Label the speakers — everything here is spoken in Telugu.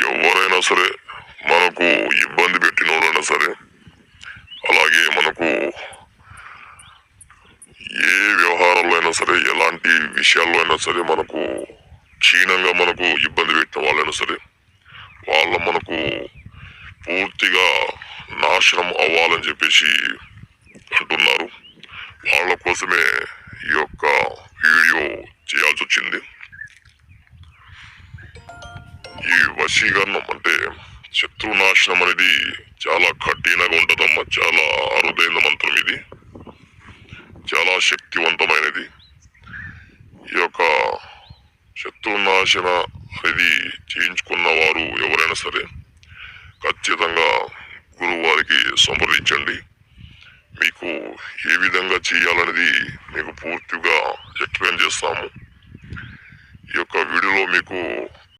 Speaker 1: ఎవరైనా సరే మనకు ఇబ్బంది పెట్టినోడైనా సరే, అలాగే మనకు ఏ వ్యవహారంలో అయినా సరే, ఎలాంటి విషయాల్లో అయినా సరే, మనకు క్షీణంగా మనకు ఇబ్బంది పెట్టిన వాళ్ళైనా సరే, వాళ్ళ మనకు పూర్తిగా నాశనం అవ్వాలని చెప్పేసి అంటున్నారు. వాళ్ళ కోసమే ఈ యొక్క వీడియో చేయాల్సి వచ్చింది. ఈ వశీకరణం అంటే శత్రునాశనం అనేది చాలా కఠినంగా ఉంటదమ్మా. చాలా అరుదైన మంత్రం ఇది, చాలా శక్తివంతమైనది. ఈ యొక్క శత్రునాశన అనేది చేయించుకున్న వారు ఎవరైనా సరే ఖచ్చితంగా గురువు వారికి సంప్రదించండి. మీకు ఏ విధంగా చేయాలనేది మీకు పూర్తిగా ఎక్స్ప్లెయిన్ చేస్తాము. ఈ యొక్క వీడియోలో మీకు